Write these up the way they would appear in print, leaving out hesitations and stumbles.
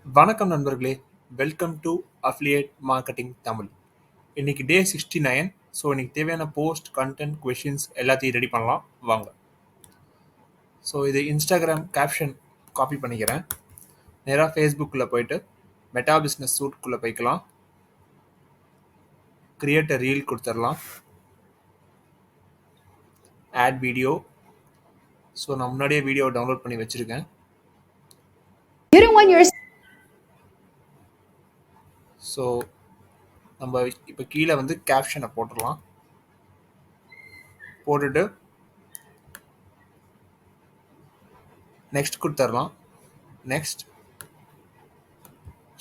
வணக்கம் நண்பர்களே. Welcome to affiliate marketing Tamil. இன்னைக்கு டே 69. ஸோ இன்னைக்கு தேவையான போஸ்ட் கண்டென்ட் கொஷின்ஸ் எல்லாத்தையும் ரெடி பண்ணலாம் வாங்க. ஸோ இது இன்ஸ்டாகிராம் கேப்ஷன் காப்பி பண்ணிக்கிறேன். நேராக ஃபேஸ்புக்கில் போயிட்டு மெட்டா பிஸ்னஸ் சூட்குள்ளே போய்க்கலாம். கிரியேட் அ ரீல் கொடுத்துடலாம். Add video. ஸோ நான் முன்னாடியே வீடியோ டவுன்லோட் பண்ணி வச்சுருக்கேன். You don't want your so நம்ம இப்போ கீழே வந்து கேப்ஷனை போட்டுடலாம். போட்டுட்டு நெக்ஸ்ட் கொடுத்துடலாம். நெக்ஸ்ட்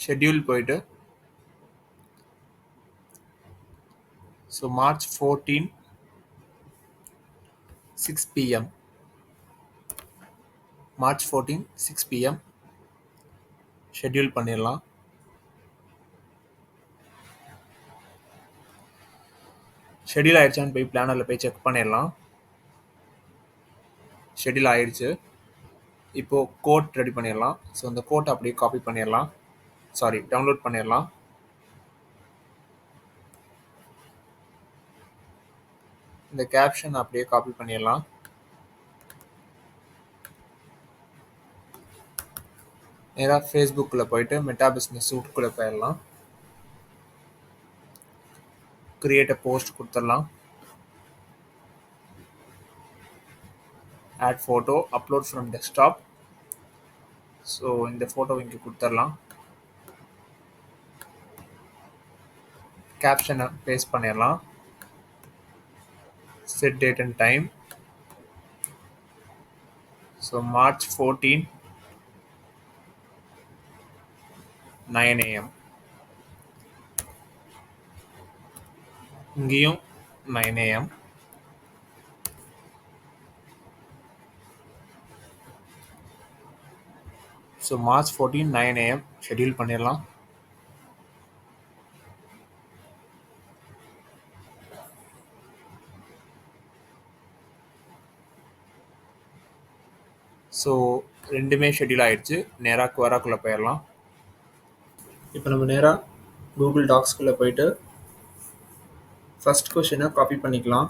ஷெட்யூல் போயிட்டு so March 14 6 p.m. March 14 6 p.m. Schedule பண்ணிடலாம். ஷெட்யூல் ஆயிடுச்சான்னு போய் பிளானரில் போய் செக் பண்ணிடலாம். ஷெட்யூல் ஆயிடுச்சு. இப்போது கோட் ரெடி பண்ணிடலாம். ஸோ அந்த கோட்டை அப்படியே காப்பி பண்ணிடலாம். டவுன்லோட் பண்ணிடலாம். இந்த கேப்ஷன் அப்படியே காப்பி பண்ணிடலாம். நேராக ஃபேஸ்புக்கில் போயிட்டு மெட்டா பிஸ்னஸ் சூட்குள்ளே போயிடலாம். கிரியேட் அ போஸ்ட் கொடுத்துடலாம். Add photo, upload from desktop. So இந்த ஃபோட்டோ இங்கே கொடுத்துடலாம். கேப்ஷனை பேஸ்ட் பண்ணிடலாம். Set date and time. So March 14 9 a.m. இங்கேயும் 9 a.m. So March 14 9 a.m. Schedule பண்ணிடலாம். ஸோ ரெண்டுமே ஷெட்யூல் ஆயிடுச்சு. நேராக குவராக்குள்ளே போயிடலாம். இப்போ நம்ம நேராக கூகுள் டாக்ஸ்குள்ளே போயிட்டு ஃபர்ஸ்ட் கொஷினை காப்பி பண்ணிக்கலாம்.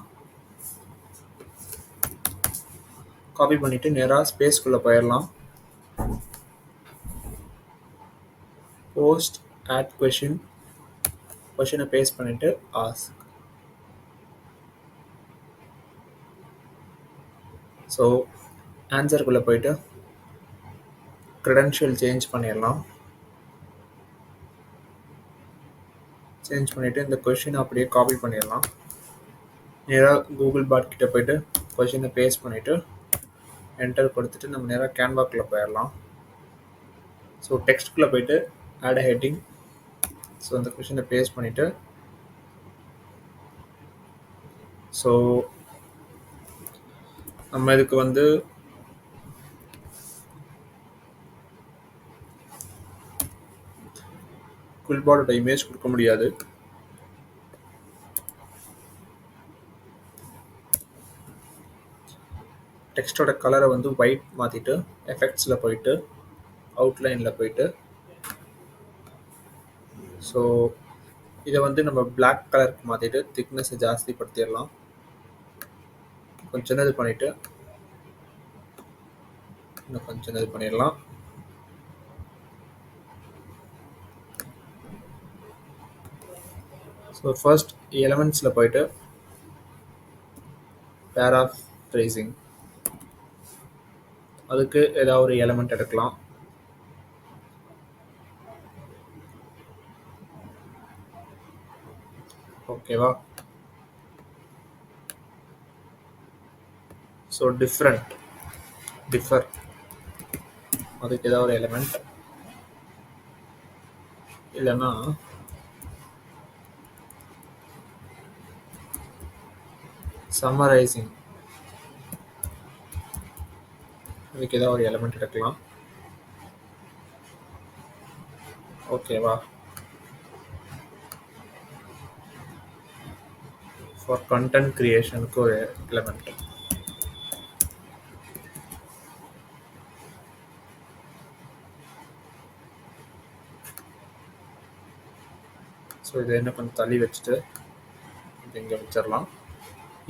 காப்பி பண்ணிவிட்டு நேராக ஸ்பேஸ்க்குள்ளே போயிடலாம். போஸ்ட் ஆட் கொஷினை பேஸ்ட் பண்ணிவிட்டு ஆஸ்க். ஸோ ஆன்சருக்குள்ளே போயிட்டு க்ரெடென்ஷியல் சேஞ்ச் பண்ணிடலாம். சேஞ்ச் பண்ணிவிட்டு இந்த கொஷினை அப்படியே காப்பி பண்ணிடலாம். நேராக கூகுள் பாட் கிட்டே போயிட்டு கொஷினை பேஸ்ட் பண்ணிவிட்டு என்டர் கொடுத்துட்டு நம்ம நேராக கேன்வாக்குள்ளே போயிடலாம். ஸோ டெக்ஸ்ட்குள்ளே போயிட்டு ஆட் ஹெட்டிங். ஸோ அந்த கொஷினை பேஸ்ட் பண்ணிவிட்டு ஸோ நம்ம இதுக்கு வந்து குல்பாடோட இமேஜ் கொடுக்க முடியாது. டெக்ஸ்டோட கலரை வந்து ஒயிட் மாற்றிட்டு எஃபெக்ட்ஸில் போயிட்டு அவுட்லைனில் போயிட்டு ஸோ இதை வந்து நம்ம பிளாக் கலருக்கு மாற்றிட்டு திக்னஸை ஜாஸ்தி படுத்திடலாம். கொஞ்சம் இது பண்ணிவிட்டு இன்னும் கொஞ்சம் இது பண்ணிடலாம். ஸோ ஃபர்ஸ்ட் எலமெண்ட்ஸில் போயிட்டு பேராஃப்ரேசிங், அதுக்கு ஏதாவது ஒரு எலமெண்ட் எடுக்கலாம். ஓகேவா? ஸோ டிஃபர், அதுக்கு ஏதாவது ஒரு எலமெண்ட், இல்லைன்னா சம்மரைசிங், அதுக்கு ஏதாவது ஒரு எலமெண்ட் எடுக்கலாம். ஓகேவா? ஃபார் கண்டென்ட் கிரியேஷனுக்கு ஒரு எலமெண்ட். ஸோ இதை இன்னும் கொஞ்சம் தள்ளி வச்சுட்டு இது இங்கே வச்சிடலாம்.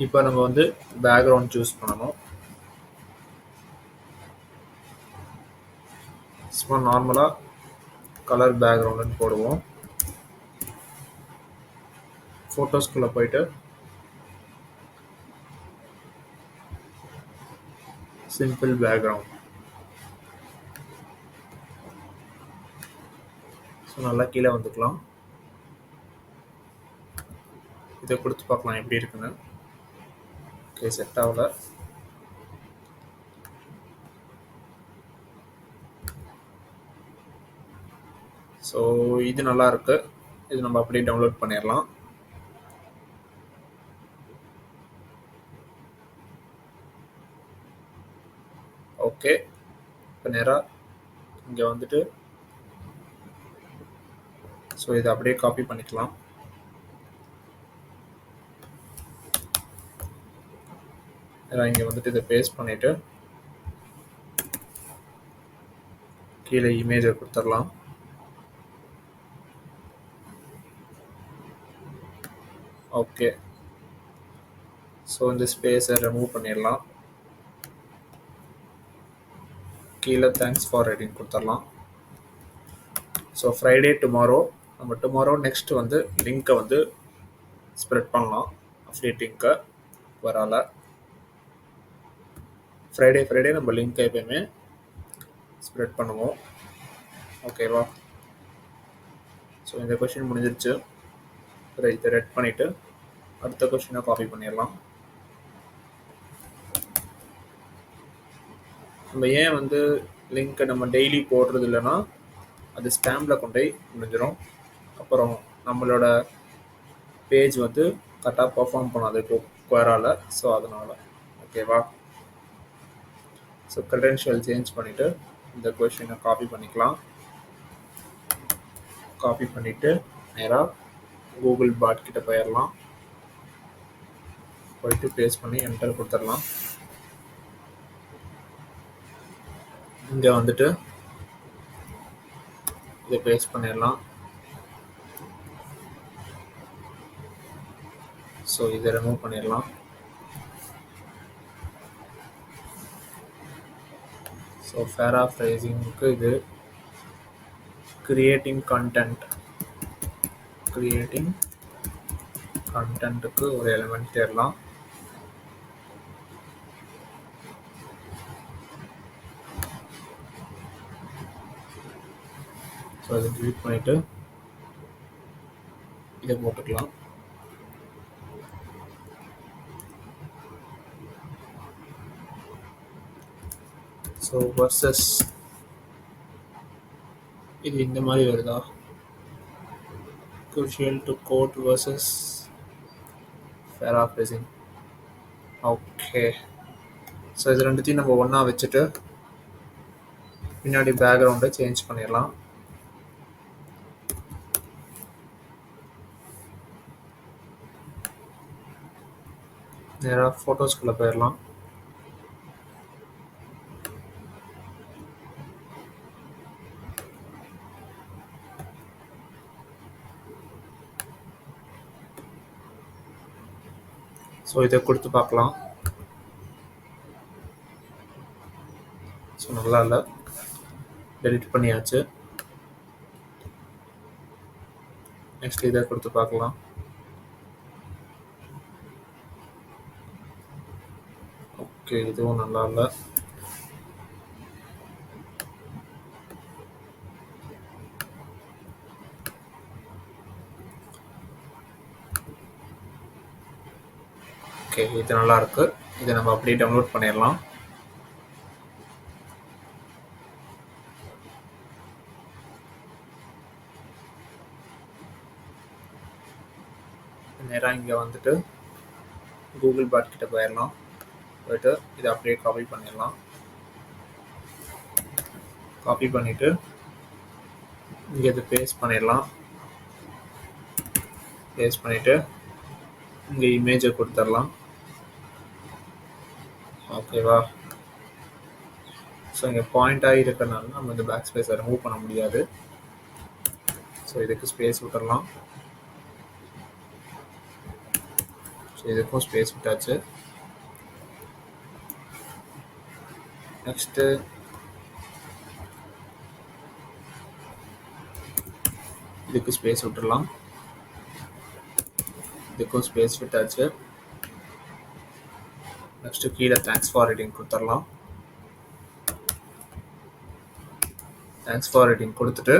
இப்போ நம்ம வந்து பேக்ரவுண்ட் சூஸ் பண்ணணும். சும்மா நார்மலாக கலர் பேக்ரவுண்டுன்னு போடுவோம். ஃபோட்டோஸ்குள்ளே போயிட்டு சிம்பிள் பேக்ரவுண்ட். ஸோ நல்லா கீழே வந்துக்கலாம். இதை கொடுத்து பார்க்கலாம் எப்படி இருக்குன்னு. ஓகே, செட் ஆகல. ஸோ இது நல்லா இருக்கு. இது நம்ம அப்படியே டவுன்லோட் பண்ணிடலாம். ஓகே, இப்போ நேராக இங்கே வந்துட்டு ஸோ இதை அப்படியே காப்பி பண்ணிக்கலாம். இங்கே வந்துட்டு இதை பேஸ்ட் பண்ணிவிட்டு கீழே இமேஜை கொடுத்துடலாம். ஓகே, ஸோ இந்த ஸ்பேஸை ரிமூவ் பண்ணிடலாம். கீழே தேங்க்ஸ் ஃபார் ரைட்டிங் கொடுத்துடலாம். ஸோ ஃப்ரைடே டுமாரோ நம்ம டுமாரோ நெக்ஸ்ட் வந்து லிங்க்கை வந்து ஸ்ப்ரெட் பண்ணலாம். அஃபிலியேட் லிங்க்கை வரால ஃப்ரைடே நம்ம லிங்க்கை எப்பயுமே ஸ்ப்ரெட் பண்ணுவோம். ஓகேவா? ஸோ இந்த கொஷின் முடிஞ்சிருச்சு. இதை ரெட் பண்ணிவிட்டு அடுத்த கொஷினை காப்பி பண்ணிடலாம். நம்ம ஏன் வந்து லிங்க்கை நம்ம டெய்லி போடுறது இல்லைன்னா அது ஸ்பேமில் கொண்டு போய் முடிஞ்சிடும். அப்புறம் நம்மளோட பேஜ் வந்து கரெக்டாக பர்ஃபார்ம் பண்ணாது குவரால. ஸோ அதனால் ஓகேவா? ஸோ க்ரெடென்ஷியல் சேஞ்ச் பண்ணிவிட்டு இந்த கொஷினை காப்பி பண்ணிக்கலாம். காப்பி பண்ணிவிட்டு நேராக கூகுள் பாட் கிட்ட போயிடலாம். போயிட்டு பேஸ்ட் பண்ணி என்டர் கொடுத்துடலாம். இங்கே வந்துட்டு இதை பேஸ்ட் பண்ணிடலாம். ஸோ இதை ரிமூவ் பண்ணிடலாம். ஸோ பேராஃப்ரைசிங்க்கு இது கிரியேட்டிங் கண்டென்ட்டுக்கு ஒரு எலிமெண்ட் தேடலாம். ஸோ அதை கிளிக் பண்ணிவிட்டு இதை போட்டுக்கலாம். ஸோ வர்சஸ் இது இந்த மாதிரி வருதா? crucial to quote versus paraphrasing. Okay, so இது ரெண்டுத்தையும் நம்ம ஒன்றா வச்சுட்டு பின்னாடி பேக்ரவுண்டை சேஞ்ச் பண்ணிடலாம். நேராக ஃபோட்டோஸ்குள்ளே போயிடலாம். ஸோ இதை கொடுத்து பார்க்கலாம். ஸோ நல்லா இல்லை, டெலிட் பண்ணியாச்சு. நெக்ஸ்ட் இதை கொடுத்து பார்க்கலாம். ஓகே, இதுவும் நல்லா இல்லை. ஓகே, இது நல்லா இருக்கு. இதை நம்ம அப்படியே டவுன்லோட் பண்ணிடலாம். நேராக இங்கே வந்துட்டு கூகுள் பாட் கிட்ட போயிடலாம். போயிட்டு இதை அப்படியே காப்பி பண்ணிடலாம். காப்பி பண்ணிவிட்டு இங்கே இதை பேஸ்ட் பண்ணிடலாம். பேஸ்ட் பண்ணிவிட்டு இங்கே இமேஜை கொடுத்துடலாம். ஓகேவா? ஸோ இங்கே பாயிண்ட் ஆகி இருக்கிறனால நம்ம இந்த பேக் ஸ்பேஸை ரிமூவ் பண்ண முடியாது. ஸோ இதுக்கு ஸ்பேஸ் விட்டுடலாம். ஸோ இதுக்கும் ஸ்பேஸ் விட்டாச்சு. நெக்ஸ்ட்டு இதுக்கு ஸ்பேஸ் விட்டுடலாம். இதுக்கும் ஸ்பேஸ் விட்டாச்சு. நெக்ஸ்ட்டு கீழே தேங்க்ஸ் ஃபார் ரீடிங் கொடுத்துடலாம். தேங்க்ஸ் ஃபார் ரீடிங் கொடுத்துட்டு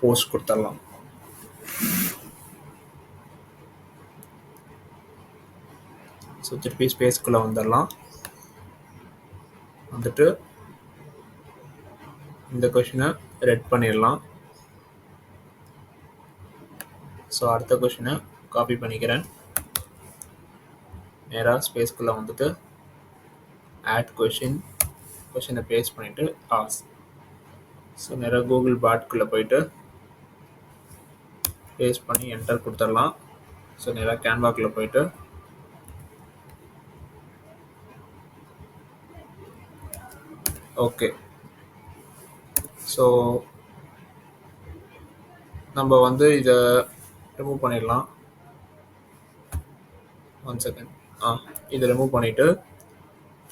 போஸ்ட் கொடுத்துடலாம். ஸோ திருப்பி ஸ்பேஸ்க்குள்ளே வந்துடலாம். வந்துட்டு இந்த கொஷினை ரெட் பண்ணிடலாம். ஸோ அடுத்த கொஷினை காப்பி பண்ணிக்கிறேன். நேராக ஸ்பேஸ்க்குள்ளே வந்துட்டு ஆட் கொஷினை பேஸ்ட் பண்ணிவிட்டு ஆஸ். ஸோ நேராக கூகுள் பாட்குள்ளே போயிட்டு பேஸ்ட் பண்ணி என்டர் கொடுத்துடலாம். ஸோ நேராக கேன்வாக்குள்ளே போயிட்டு ஓகே. ஸோ நம்ம வந்து இதை ரிமூவ் பண்ணிடலாம். One second. இதை ரிமூவ் பண்ணிவிட்டு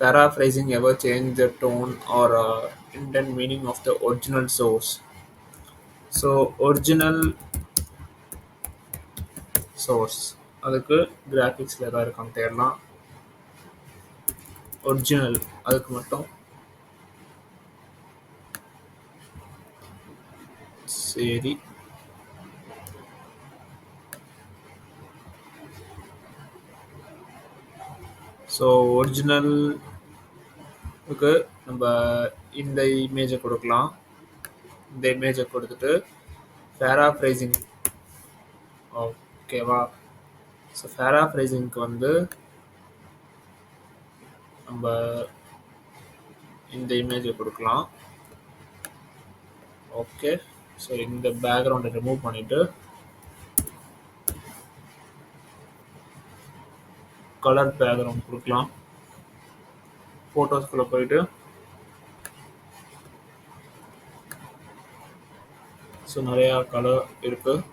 paraphrasing ever change the tone or intent meaning of the original source. So original source அதுக்கு கிராஃபிக்ஸில் எதாவது இருக்கான்னு தேடலாம். ஒரிஜினல் அதுக்கு மட்டும் சரி. ஸோ ஒரிஜினலுக்கு நம்ம இந்த இமேஜை கொடுக்கலாம். இந்த இமேஜை கொடுத்துட்டு பேராஃப்ரைசிங் ஓகேவா. ஸோ பேராஃப்ரைசிங்க்கு வந்து நம்ம இந்த இமேஜை கொடுக்கலாம். ஓகே. ஸோ இந்த பேக்ரவுண்டை ரிமூவ் பண்ணிவிட்டு கலர் பேக்ரவுண்ட் கொடுக்கலாம். ஃபோட்டோஸ்குள்ளே போயிட்டு ஸோ நிறையா கலர் இருக்குது.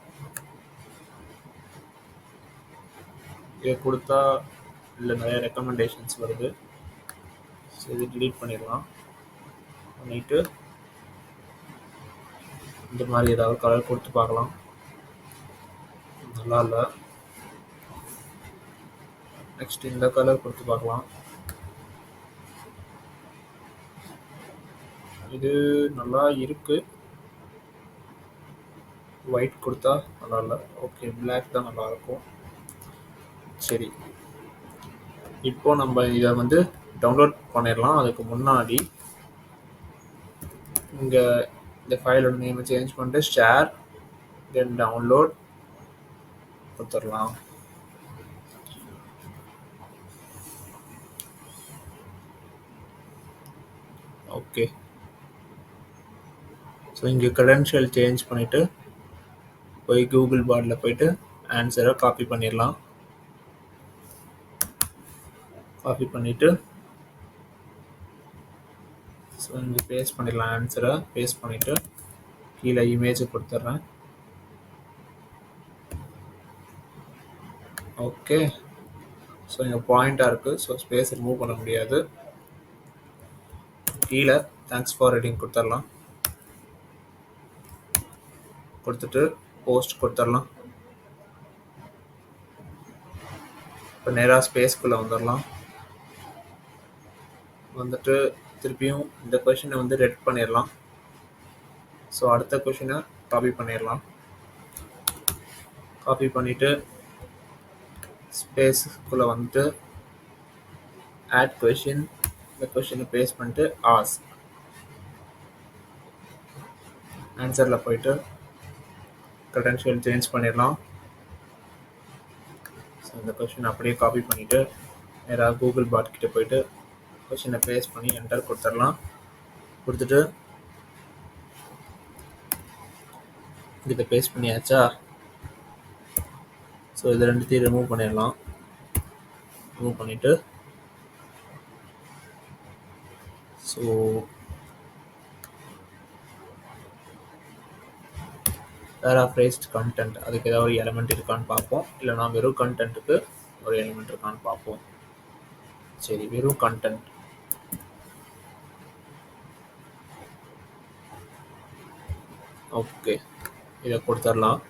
இதை கொடுத்தா இல்லை நிறைய ரெக்கமெண்டேஷன்ஸ் வருது. ஸோ இது டிலீட் பண்ணிடலாம். பண்ணிவிட்டு இந்த மாதிரி ஏதாவது கலர் கொடுத்து பார்க்கலாம். நல்லா இல்லை. நெக்ஸ்ட் இந்த கலர் கொடுத்து பார்க்கலாம். இது நல்லா இருக்கு. ஒயிட் கொடுத்தா நல்லா இல்லை. ஓகே, பிளாக் தான் நல்லா இருக்கும். சரி, இப்போ நம்ம இதை வந்து டவுன்லோட் பண்ணிடலாம். அதுக்கு முன்னாடி இங்கே இந்த ஃபைலோட நேமை சேஞ்ச் பண்ணிட்டு ஷேர் தென் டவுன்லோட் கொடுத்துடலாம். ஓகே. ஸோ இங்கே க்ரெடென்ஷியல் சேஞ்ச் பண்ணிவிட்டு போய் கூகுள் பாட்டில் போயிட்டு ஆன்சரை காப்பி பண்ணிடலாம். காப்பி பண்ணிவிட்டு ஸோ இங்கே பேஸ்ட் பண்ணிடலாம். ஆன்சரை பேஸ்ட் பண்ணிவிட்டு கீழே இமேஜை கொடுத்துட்றேன். ஓகே. ஸோ இங்கே பாயிண்டாக இருக்குது. ஸோ ஸ்பேஸ் ரிமூவ் பண்ண முடியாது. கீழே தேங்க்ஸ் ஃபார் ரீடிங் கொடுத்துடலாம். கொடுத்துட்டு போஸ்ட் கொடுத்துடலாம். இப்போ நேராக ஸ்பேஸ்க்குள்ளே வந்துடலாம். வந்துட்டு திருப்பியும் இந்த கொஷினை வந்து ரெட் பண்ணிடலாம். ஸோ அடுத்த கொஷினை காப்பி பண்ணிடலாம். காப்பி பண்ணிவிட்டு ஸ்பேஸ்க்குள்ளே வந்துட்டு ஆட் கொஷின், இந்த கொஷினை பேஸ்ட் பண்ணிட்டு ஆஸ்க். ஆன்சரில் போயிட்டு க்ரெடென்ஷியல் சேஞ்ச் பண்ணிடலாம். ஸோ இந்த கொஷின் அப்படியே காப்பி பண்ணிவிட்டு நேராக கூகுள் பாட் கிட்டே போயிட்டு கொஷினை பேஸ்ட் பண்ணி என்டர் கொடுத்துடலாம். கொடுத்துட்டு இதை பேஸ்ட் பண்ணியாச்சா. ஸோ இது ரெண்டுத்தையும் ரிமூவ் பண்ணிடலாம். ரிமூவ் பண்ணிவிட்டு ஸோ பேராஃப்ரேஸ்ட் கண்டென்ட் அதுக்கு ஏதாவது ஒரு எலிமெண்ட் இருக்கான்னு பார்ப்போம், இல்லைனா வெறும் கண்டென்ட்டுக்கு ஒரு எலிமெண்ட் இருக்கான்னு பார்ப்போம். சரி, வெறும் கண்டென்ட். ஓகே, இதை கொடுத்துடலாம்.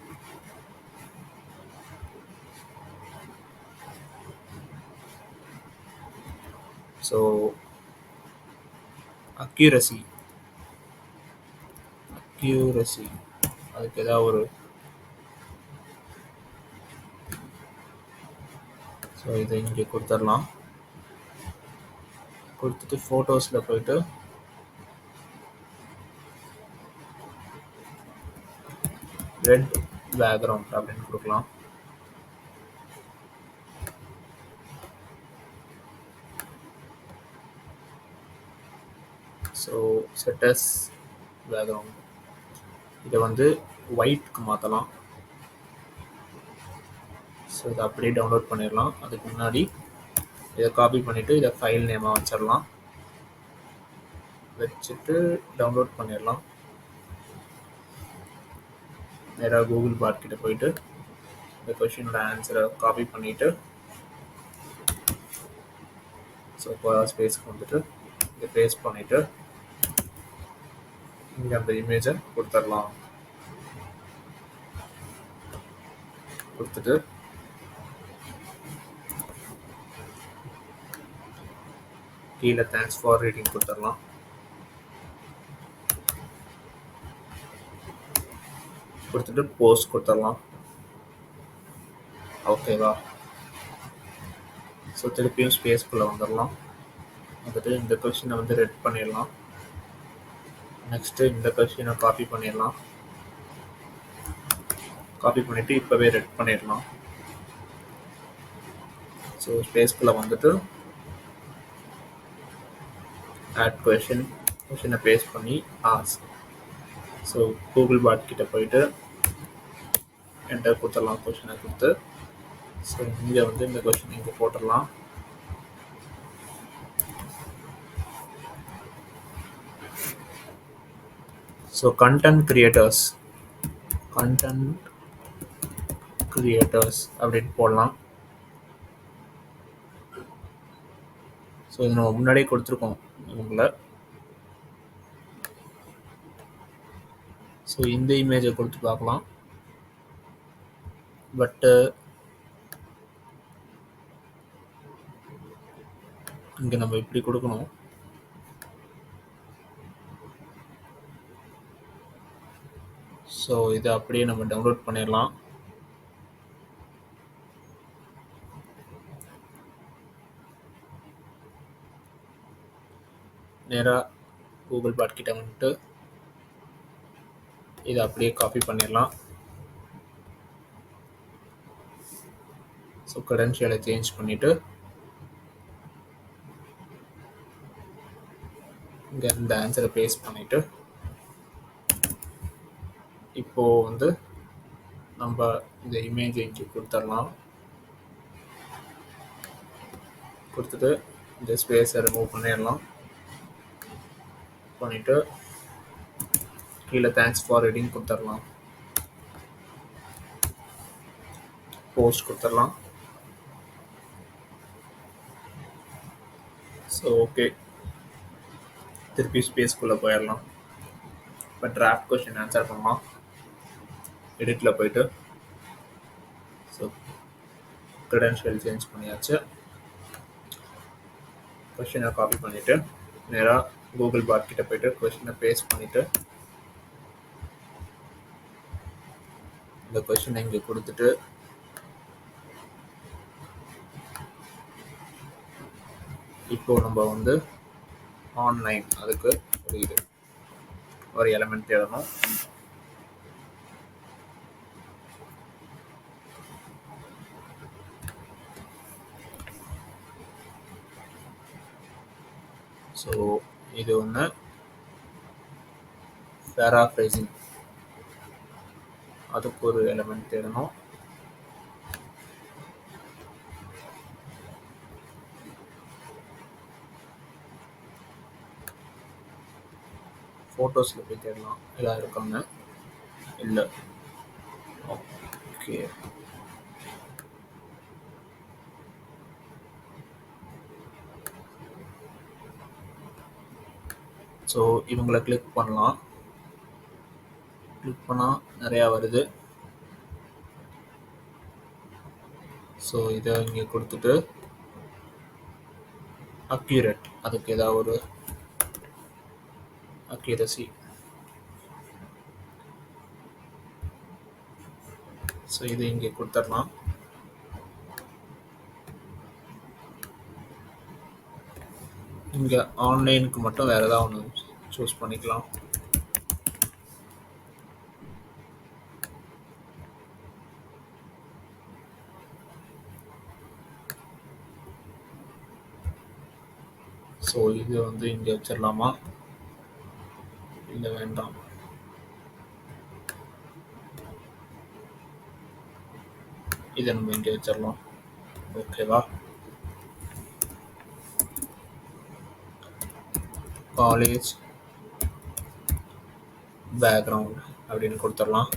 ஸோ அக்யூரசி அதுக்கு ஏதாவது ஒரு, ஸோ இதை இங்கே கொடுத்துடலாம். கொடுத்துட்டு ஃபோட்டோஸில் போயிட்டு ரெட் பேக்ரவுண்ட் அப்படின்னு கொடுக்கலாம். ஸோ செட்டஸ் பேக்ரவுண்ட் இதை வந்து ஒயிட்க்கு மாற்றலாம். ஸோ இதை அப்படியே டவுன்லோட் பண்ணிடலாம். அதுக்கு முன்னாடி இதை காப்பி பண்ணிவிட்டு இதை ஃபைல் நேமாக வச்சிடலாம். வச்சுட்டு டவுன்லோட் பண்ணிடலாம். நேராக கூகுள் பாட் கிட்ட போயிட்டு இந்த கொஷினோட ஆன்சரை காப்பி பண்ணிவிட்டு ஸோ ஸ்பேஸ்க்கு வந்துட்டு இதை பேஸ்ட் பண்ணிவிட்டு இங்கே அந்த இமேஜை கொடுத்துடலாம். கொடுத்துட்டு கீழே தேங்க்ஸ் ஃபார் ரீடிங் கொடுத்துடலாம். கொடுத்துட்டு போஸ்ட் கொடுத்துடலாம். ஓகேவா? ஸோ திருப்பியும் ஸ்பேஸ்க்குள்ளே வந்துடலாம். வந்துட்டு இந்த கொஷினை வந்து ரெட் பண்ணிடலாம். நெக்ஸ்ட்டு இந்த கொஷினை காப்பி பண்ணிடலாம். காப்பி பண்ணிவிட்டு இப்போவே ரெட் பண்ணிடலாம். ஸோ ஸ்பேஸ்க்குள்ளே வந்துட்டு ஆட் கொஷினை பேஸ்ட் பண்ணி ஆஸ்க். ஸோ கூகுள் பாட் கிட்ட போயிட்டு என்டர் கொடுத்துடலாம். கொஷினை கொடுத்து ஸோ இங்கே வந்து இந்த கொஷின் இங்கே போட்டுடலாம். ஸோ கண்டென்ட் கிரியேட்டர்ஸ் அப்படின்னு போடலாம். ஸோ இது நம்ம முன்னாடியே கொடுத்துருக்கோம் உங்களை. ஸோ இந்த இமேஜை கொடுத்து பார்க்கலாம். பட்டு இங்கே நம்ம இப்படி கொடுக்கணும். ஸோ இதை அப்படியே நம்ம டவுன்லோட் பண்ணிடலாம். நேராக கூகுள் பாட் கிட்ட வந்துட்டு இதை அப்படியே காப்பி பண்ணிடலாம். ஸோ க்ரெடென்ஷியலை சேஞ்ச் பண்ணிவிட்டு இங்கே இந்த ஆன்சரை பேஸ்ட் பண்ணிவிட்டு இப்போது வந்து நம்ம இந்த இமேஜை இங்கே கொடுத்துடலாம். கொடுத்துட்டு இந்த ஸ்பேஸை ரிமூவ் பண்ணிடலாம். பண்ணிவிட்டு கீழே தேங்க்ஸ் ஃபார் ரீடிங் கொடுத்துடலாம். போஸ்ட் கொடுத்துடலாம். ஸோ ஓகே, திருப்பி ஸ்பேஸ்க்குள்ளே போயிடலாம். இப்போ டிராஃப்ட் கொஷின் ஆன்சர் பண்ணலாம். எடிட்டில் போயிட்டு ஸோ க்ரெடென்ஷியல் சேஞ்ச் பண்ணியாச்சு. கொஷினை காப்பி பண்ணிவிட்டு நேராக கூகுள் பாட் கிட்ட போயிட்டு கொஷினை பேஸ்ட் பண்ணிவிட்டு இந்த கொஷினை இங்கே கொடுத்துட்டு இப்போ நம்ம வந்து ஆன்லைன் அதுக்கு ஒரு எலிமெண்ட் தேடணும். ஸோ இது ஒன்று பேராஃப்ரேசிங் அதுக்கு ஒரு எலிமெண்ட் தேடணும். ஃபோட்டோஸில் போய் தேடலாம். எல்லாம் இருக்காங்க இல்லை. ஓகே. ஸோ இவங்கள கிளிக் பண்ணலாம். கிளிக் பண்ணால் நிறையா வருது. ஸோ இதை இங்கே கொடுத்துட்டு அக்யூரேட், அதுக்கு ஏதாவது ஒரு அக்யூரசி. ஸோ இது இங்கே கொடுத்துடலாம். இங்கே ஆன்லைனுக்கு மட்டும் வேறு ஏதாவது ஒன்று சூஸ் பண்ணிக்கலாம். ஸோ இது வந்து இங்கே வச்சிடலாமா, இல்லை வேண்டாம்? இதை நம்ம இங்கே வச்சிடலாம். ஓகேவா? காலேஜ் பேக்ரவுண்ட் அப்படின்னு கொடுத்துடலாம்.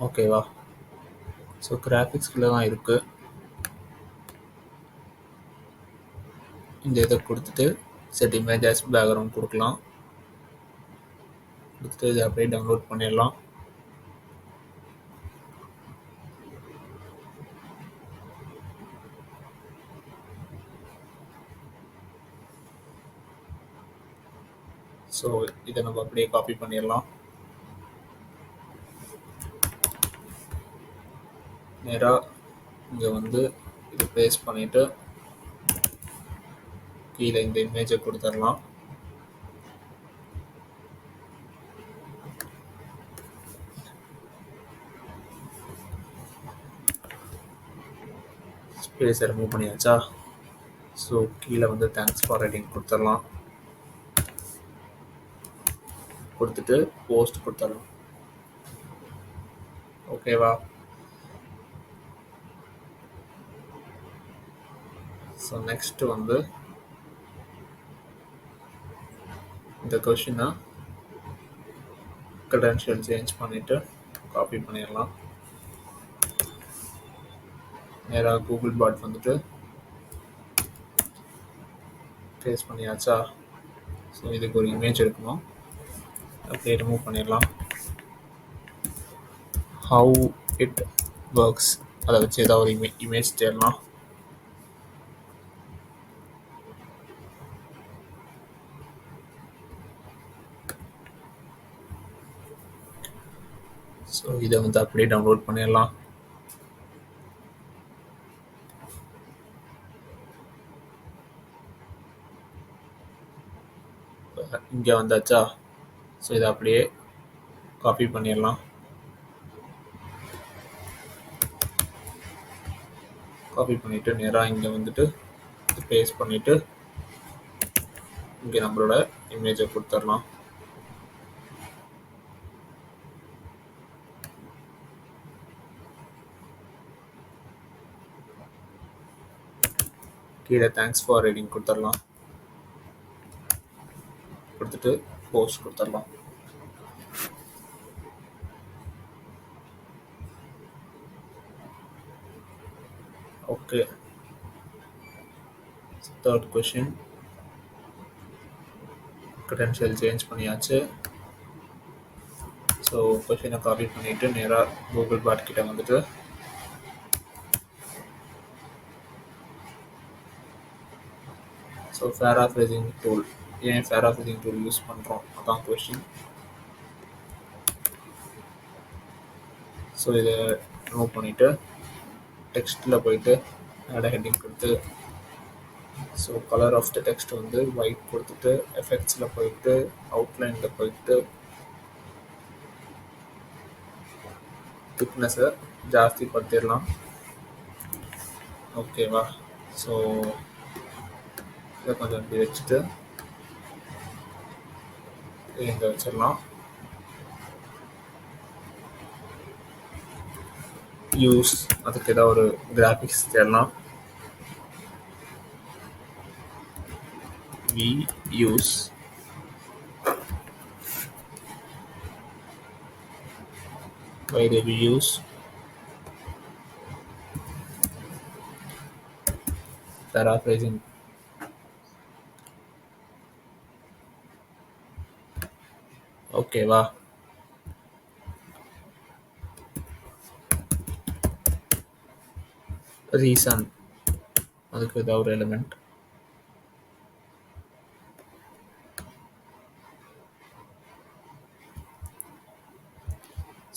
ஓகேவா? ஸோ கிராஃபிக்ஸ்குள்ளே தான் இருக்குது. இந்த இதை கொடுத்துட்டு செட் இமேஜஸ் பேக்ரவுண்ட் கொடுக்கலாம். கொடுத்துட்டு இதை அப்படியே டவுன்லோட் பண்ணிடலாம். ஸோ இதை நம்ம அப்படியே காப்பி பண்ணிடலாம். நேராக இங்கே வந்து இது பேஸ்ட் பண்ணிவிட்டு கீழே இந்த இமேஜை கொடுத்துடலாம். ஸ்பேஸை ரிமூவ் பண்ணியாச்சா? ஸோ கீழே வந்து தேங்க்ஸ் ஃபார் ரைட்டிங் கொடுத்துடலாம். கொடுத்துட்டு போஸ்ட் கொடுத்துடலாம். ஓகேவா? ஸோ நெக்ஸ்ட்டு வந்து இந்த கொஷினை க்ரெடென்ஷியல் சேஞ்ச் பண்ணிவிட்டு காப்பி பண்ணிடலாம். நேராக கூகுள் பாட் வந்துட்டு பேஸ்ட் பண்ணியாச்சா? ஸோ இதுக்கு ஒரு இமேஜ் எடுக்கணும், அப்படியே ரிமூவ் பண்ணிடலாம். ஹவு இட் ஒர்க்ஸ் அதை வச்சு ஏதாவது ஒரு இமேஜ் தேடலாம். ஸோ இதை வந்து அப்படியே டவுன்லோட் பண்ணிடலாம். இங்கே வந்தாச்சா? ஸோ இதை அப்படியே காப்பி பண்ணிடலாம். காப்பி பண்ணிவிட்டு நேராக இங்கே வந்துட்டு பேஸ்ட் பண்ணிவிட்டு இங்கே நம்மளோட இமேஜை கொடுத்துடலாம். கீழே தேங்க்ஸ் ஃபார் ரீடிங் கொடுத்துடலாம். கொடுத்துட்டு போஸ்ட் கொடுத்துடலாம். Okay. Third question credential change பண்ணியாச்சு. ஸோ கொஷினை காப்பி பண்ணிவிட்டு நேராக கூகுள் பாட் கிட்ட வந்துட்டு ஸோ பேராஃப்ரேசிங் டூல், ஏன் பேராஃப்ரேசிங் டூல் யூஸ் பண்ணுறோம் அதான் கொஷின். ஸோ இதை ரிமூவ் பண்ணிவிட்டு டெக்ஸ்ட்டில் போயிட்டு ஆட் ஹெட்டிங் கொடுத்து so colour of the text வந்து ஒயிட் கொடுத்துட்டு எஃபெக்ட்ஸில் போயிட்டு அவுட்லைனில் போயிட்டு திக்னஸை ஜாஸ்தி படுத்திடலாம். ஓகேவா? ஸோ இதை கொஞ்சம் இப்படி வச்சுட்டு இங்கே வச்சிடலாம். யூஸ் அதுக்கு ஏதாவது ஒரு கிராஃபிக்ஸ் தேடலாம். we use why do we use paraphrasing ஓகேவா? ரீசன் அதுக்கு ஏதாவது ஒரு எலிமெண்ட்.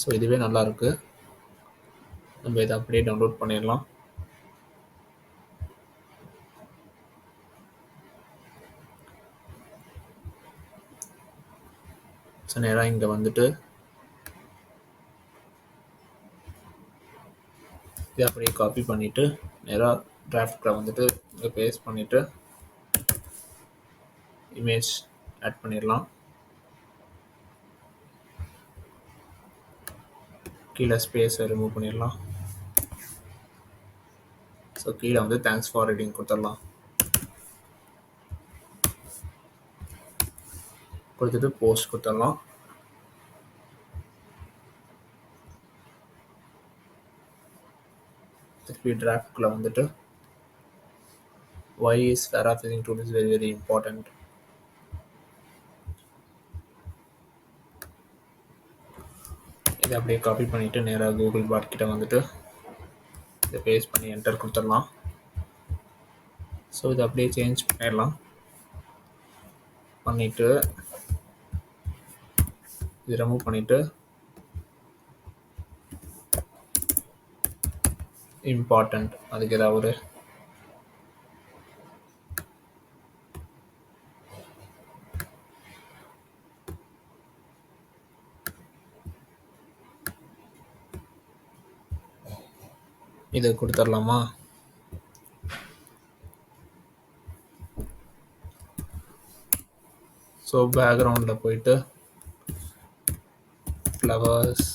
ஸோ இதுவே நல்லா இருக்கு. நம்ம இதை அப்படியே டவுன்லோட் பண்ணிடலாம். ஸோ நேராக இங்கே வந்துட்டு இதை அப்படியே காப்பி பண்ணிவிட்டு நேராக டிராஃப்டில் வந்துட்டு இங்கே பேஸ்ட் பண்ணிவிட்டு இமேஜ் ஆட் பண்ணிடலாம். கீழே ஸ்பேஸை ரிமூவ் பண்ணிடலாம். ஸோ கீழே வந்து தேங்க்ஸ் ஃபார் ரீடிங் கொடுத்துடலாம். கொடுத்துட்டு போஸ்ட் கொடுத்துடலாம். திருப்பி டிராஃப்டில் வந்துட்டு why is paraphrasing tool is very very important. இதை அப்படியே காப்பி பண்ணிவிட்டு நேராக கூகுள் பாட் கிட்ட வந்துட்டு இதை பேஸ்ட் பண்ணி என்டர் கொடுத்துடலாம். ஸோ இதை அப்படியே சேஞ்ச் பண்ணிடலாம். பண்ணிவிட்டு இது ரிமூவ் பண்ணிவிட்டு இம்பார்ட்டண்ட் அதுக்கு ஏதாவது இதை கொடுத்துடலாமா? ஸோ பேக்ரவுண்டில் போயிட்டு ஃப்ளவர்ஸ்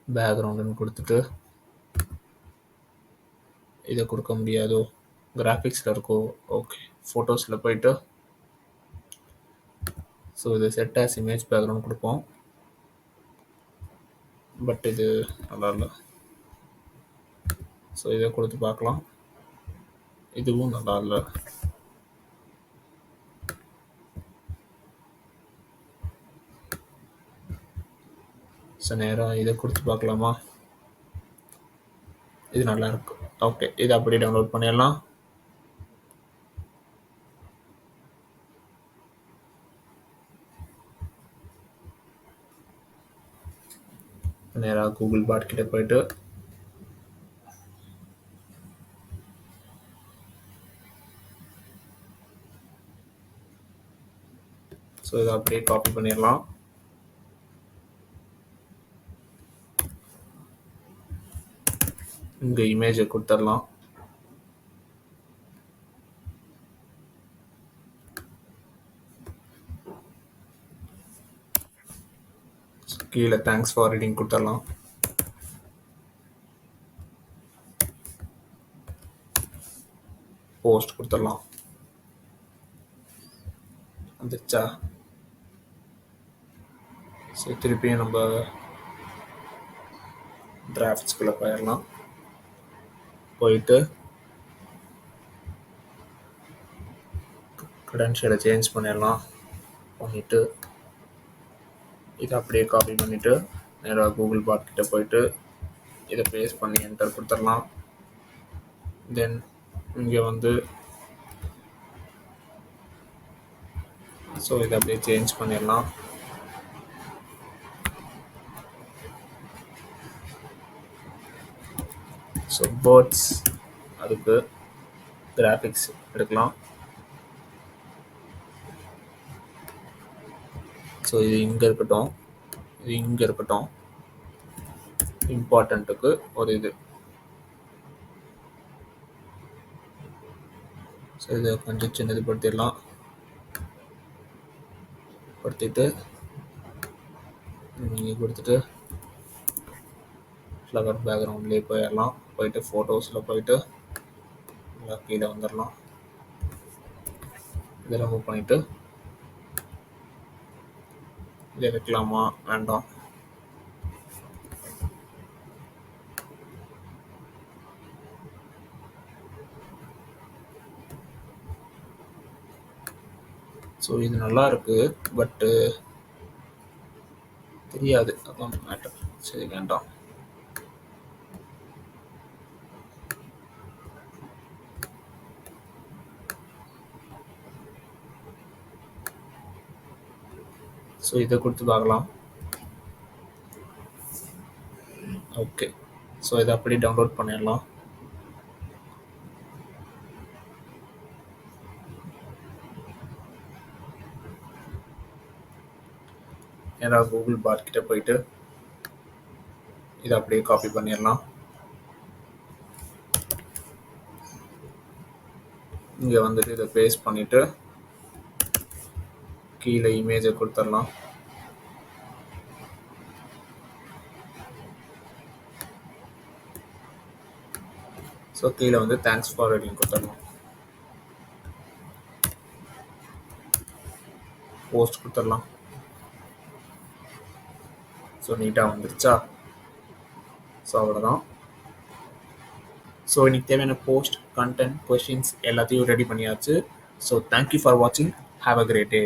பேக்ரவுண்டுன்னு கொடுத்துட்டு இதை கொடுக்க முடியாதோ, கிராஃபிக்ஸில் இருக்கோ, ஓகே ஃபோட்டோஸில் போயிட்டு ஸோ இது செட் ஆஸ் இமேஜ் பேக்ரவுண்ட் கொடுப்போம். பட் இது நல்லா இல்லை. ஸோ இதை கொடுத்து பார்க்கலாம். இதுவும் நல்லா இல்லை. ஸோ நேராக இதை கொடுத்து பார்க்கலாமா? இது நல்லா இருக்கு. ஓகே இதை அப்படியே டவுன்லோட் பண்ணிடலாம். நேராக கூகுள் பாட் கிட்ட போயிட்டு ஸோ இதை அப்படியே காப்பி பண்ணிடலாம். இங்கே இமேஜை கொடுத்துடலாம். கீழே தேங்க்ஸ் ஃபார் ரீடிங் கொடுத்துடலாம். போஸ்ட் கொடுத்துடலாம். வந்துச்சா? ஸோ திருப்பியும் நம்ம டிராஃப்ட்ஸ்குள்ளே போயிடலாம். போயிட்டு க்ரெடென்ஷியலை சேஞ்ச் பண்ணிடலாம். பண்ணிவிட்டு இதை அப்படியே காப்பி பண்ணிவிட்டு நேராக கூகுள் பாட் கிட்ட போயிட்டு இதை பேஸ்ட் பண்ணி என்டர் கொடுத்துடலாம். தென் இங்கே வந்து ஸோ இதை அப்படியே சேஞ்ச் பண்ணிடலாம். ஸோ பேர்ட்ஸ் அதுக்கு கிராஃபிக்ஸ் எடுக்கலாம். ஸோ இது இங்கே இருக்கட்டும், இது இங்கே இருக்கட்டும். இம்பார்ட்டண்ட்டுக்கு ஒரு இது. ஸோ இதை கொஞ்சம் சின்னது படுத்திடலாம். படுத்திட்டு இங்கே கொடுத்துட்டு ஃப்ளவர் பேக்ரவுண்ட்லேயே போயிடலாம். போயிட்டு ஃபோட்டோஸில் போயிட்டு வாங்க கீழே வந்துடலாம். இதை ரிமூவ் பண்ணிவிட்டு இதை வைக்கலாமா? வேண்டாம். ஸோ இது நல்லா இருக்கு, பட்டு தெரியாது, அதான் மேட்டர். சரி, வேண்டாம். ஸோ இதை கொடுத்து பார்க்கலாம். ஓகே, ஸோ இதை அப்படி டவுன்லோட் பண்ணிடலாம். நேராக கூகுள் பார் கிட்ட போயிட்டு இதை அப்படியே காப்பி பண்ணிடலாம். இங்கே வந்துட்டு இதை பேஸ்ட் பண்ணிவிட்டு கீழே இமேஜை கொடுத்துடலாம். ஸோ கீழே வந்து தேங்க்ஸ் ஃபார் ரீடிங் கொடுத்துடலாம். போஸ்ட் கொடுத்துடலாம். ஸோ நீட்டாக வந்துருச்சா? ஸோ அவ்வளோதான். ஸோ இன்னைக்கு தேவையான போஸ்ட், கண்டென்ட், கொஷின்ஸ் எல்லாத்தையும் ரெடி பண்ணியாச்சு. ஸோ தேங்க்யூ ஃபார் வாட்சிங். Have a great day.